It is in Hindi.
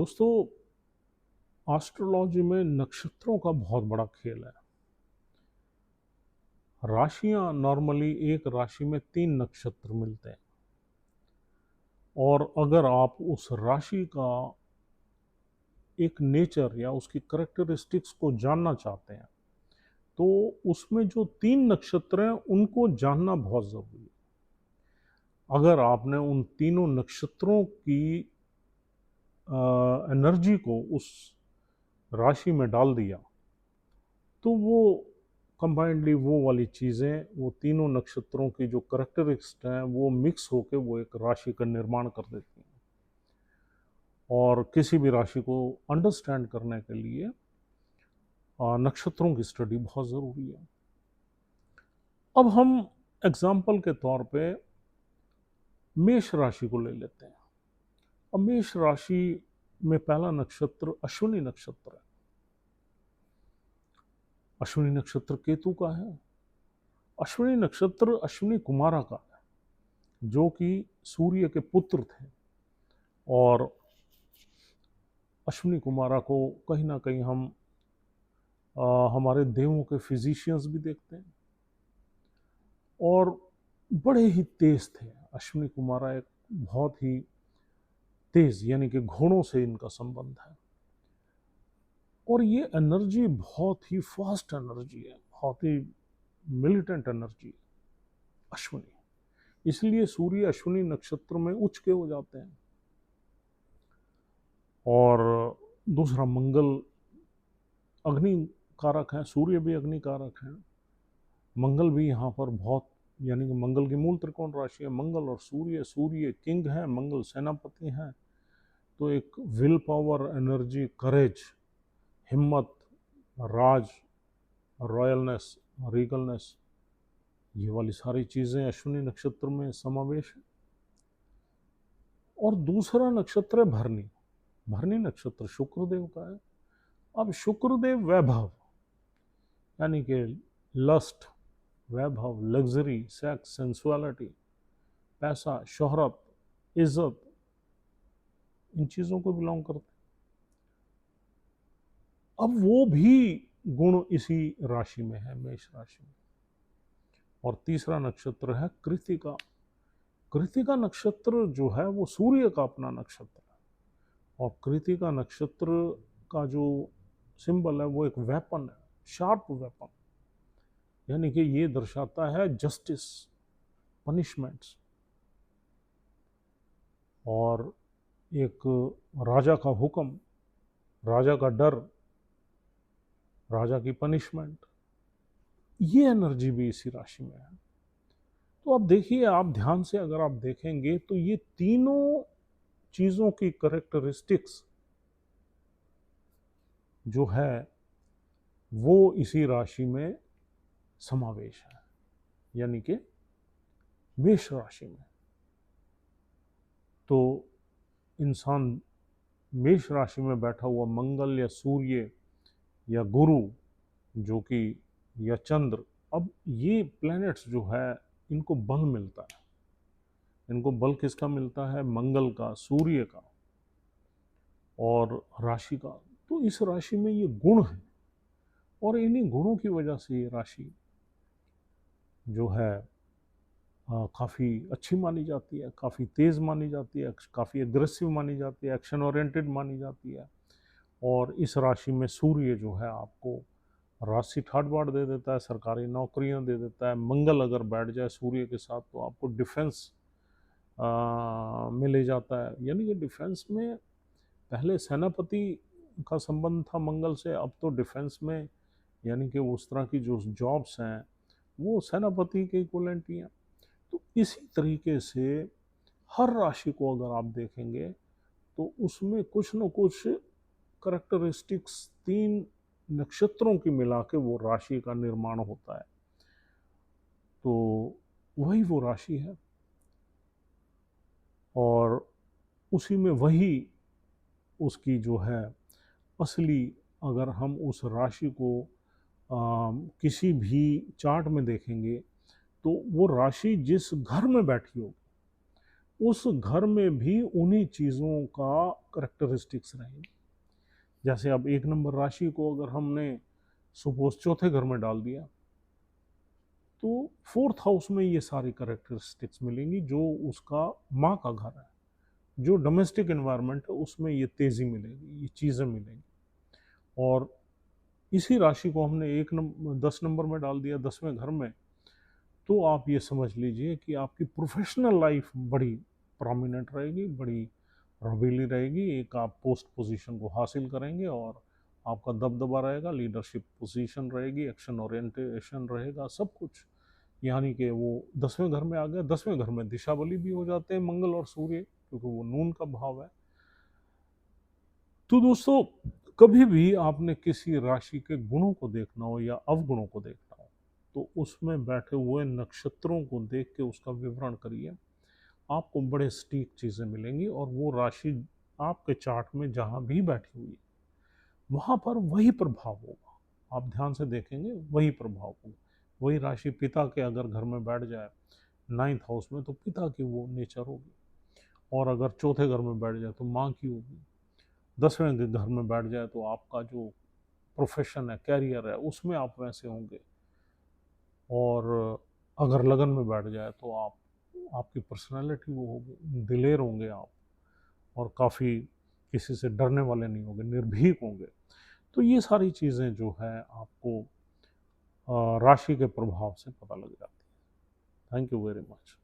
दोस्तों, एस्ट्रोलॉजी में नक्षत्रों का बहुत बड़ा खेल है। राशियां नॉर्मली एक राशि में 3 नक्षत्र मिलते हैं और अगर आप उस राशि का एक नेचर या उसकी करैक्टरिस्टिक्स को जानना चाहते हैं, तो उसमें जो 3 नक्षत्र हैं उनको जानना बहुत ज़रूरी है। अगर आपने उन तीनों नक्षत्रों की एनर्जी को उस राशि में डाल दिया, तो वो कंबाइंडली वो वाली चीज़ें, वो तीनों नक्षत्रों की जो करैक्टरिस्टिक्स हैं, वो मिक्स होके वो एक राशि का निर्माण कर देती हैं। और किसी भी राशि को अंडरस्टैंड करने के लिए नक्षत्रों की स्टडी बहुत ज़रूरी है। अब हम एग्जाम्पल के तौर पे मेष राशि को ले लेते हैं। अब मेष राशि में पहला नक्षत्र अश्विनी नक्षत्र है। अश्विनी नक्षत्र केतु का है। अश्विनी नक्षत्र अश्विनी कुमारा का है, जो कि सूर्य के पुत्र थे। और अश्विनी कुमारा को कहीं ना कहीं हम हमारे देवों के फिजिशियंस भी देखते हैं और बड़े ही तेज थे। अश्विनी कुमारा एक बहुत ही तेज, यानी कि घोड़ों से इनका संबंध है। और ये एनर्जी बहुत ही फास्ट एनर्जी है, बहुत ही मिलिटेंट एनर्जी है अश्विनी। इसलिए सूर्य अश्विनी नक्षत्र में उच्च के हो जाते हैं। और दूसरा मंगल अग्नि कारक है, सूर्य भी अग्नि कारक है। मंगल भी यहाँ पर बहुत, यानी कि मंगल की मूल त्रिकोण राशि है मंगल और सूर्य। सूर्य किंग है, मंगल सेनापति है। तो एक विल पावर, एनर्जी, करेज, हिम्मत, राज, रॉयलनेस, रीगलनेस, ये वाली सारी चीज़ें अश्विनी नक्षत्र में समावेश है। और दूसरा नक्षत्र है भरनी। भरनी नक्षत्र शुक्रदेव का है। अब शुक्रदेव वैभव, यानी कि लस्ट, वैभव, लग्जरी, सेक्स, सेंसुअलिटी, पैसा, शोहरत, इज्जत, इन चीज़ों को बिलोंग करते हैं। अब वो भी गुण इसी राशि में है, मेष राशि में। और तीसरा नक्षत्र है कृतिका। कृतिका नक्षत्र जो है वो सूर्य का अपना नक्षत्र है। और कृतिका नक्षत्र का जो सिंबल है वो एक वेपन है, शार्प वेपन, यानी कि ये दर्शाता है जस्टिस, पनिशमेंट्स, और एक राजा का हुक्म, राजा का डर, राजा की पनिशमेंट, ये एनर्जी भी इसी राशि में है। तो अब देखिए, आप ध्यान से अगर आप देखेंगे तो ये तीनों चीज़ों की करेक्टरिस्टिक्स जो है वो इसी राशि में समावेश है, यानी कि मेष राशि में। तो इंसान मेष राशि में बैठा हुआ मंगल या सूर्य या गुरु, जो कि, या चंद्र, अब ये प्लैनेट्स जो है इनको बल मिलता है। इनको बल किसका मिलता है? मंगल का, सूर्य का और राशि का। तो इस राशि में ये गुण है और इन्हीं गुणों की वजह से ये राशि जो है काफ़ी अच्छी मानी जाती है, काफ़ी तेज़ मानी जाती है, काफ़ी एग्रेसिव मानी जाती है, एक्शन ओरिएंटेड मानी जाती है। और इस राशि में सूर्य जो है आपको राशि ठाट बाट दे देता है, सरकारी नौकरियां दे देता है। मंगल अगर बैठ जाए सूर्य के साथ तो आपको डिफेंस में ले जाता है। यानी कि डिफेंस में पहले सेनापति का संबंध था मंगल से, अब तो डिफेंस में, यानी कि उस तरह की जो जॉब्स हैं वो सेनापति के इक्विवेलेंट ही हैं। तो इसी तरीके से हर राशि को अगर आप देखेंगे तो उसमें कुछ न कुछ करैक्टरिस्टिक्स 3 नक्षत्रों की मिला के वो राशि का निर्माण होता है। तो वही वो राशि है और उसी में वही उसकी जो है असली, अगर हम उस राशि को किसी भी चार्ट में देखेंगे तो वो राशि जिस घर में बैठी होगी उस घर में भी उन्हीं चीज़ों का करेक्टरिस्टिक्स रहेंगे। जैसे अब 1 नंबर राशि को अगर हमने सपोज चौथे घर में डाल दिया, तो 4th हाउस में ये सारी करेक्टरिस्टिक्स मिलेंगी, जो उसका माँ का घर है, जो डोमेस्टिक एनवायरनमेंट है उसमें ये तेज़ी मिलेगी, ये चीज़ें मिलेंगी। और इसी राशि को हमने 10 नंबर में डाल दिया 10वें घर में, तो आप ये समझ लीजिए कि आपकी प्रोफेशनल लाइफ बड़ी प्रोमिनेंट रहेगी, बड़ी रंगीली रहेगी। एक आप पोस्ट पोजीशन को हासिल करेंगे और आपका दबदबा रहेगा, लीडरशिप पोजीशन रहेगी, एक्शन ओरिएंटेशन रहेगा, सब कुछ। यानी कि वो 10वें घर में आ गया। 10वें घर में दिशा बली भी हो जाते हैं मंगल और सूर्य, क्योंकि वो नून का भाव है। तो दोस्तों, कभी भी आपने किसी राशि के गुणों को देखना हो या अवगुणों को देखना हो, तो उसमें बैठे हुए नक्षत्रों को देख के उसका विवरण करिए। आपको बड़े सटीक चीज़ें मिलेंगी और वो राशि आपके चार्ट में जहाँ भी बैठी हुई है, वहाँ पर वही प्रभाव होगा। आप ध्यान से देखेंगे, वही प्रभाव होगा। वही राशि पिता के अगर घर में बैठ जाए 9th हाउस में, तो पिता की वो नेचर होगी। और अगर चौथे घर में बैठ जाए तो माँ की होगी। 10वें घर में बैठ जाए तो आपका जो प्रोफेशन है, कैरियर है, उसमें आप वैसे होंगे। और अगर लगन में बैठ जाए तो आपकी पर्सनैलिटी वो होगी, दिलेर होंगे आप, और काफ़ी किसी से डरने वाले नहीं होंगे, निर्भीक होंगे। तो ये सारी चीज़ें जो है आपको राशि के प्रभाव से पता लग जाती है। Thank you very much.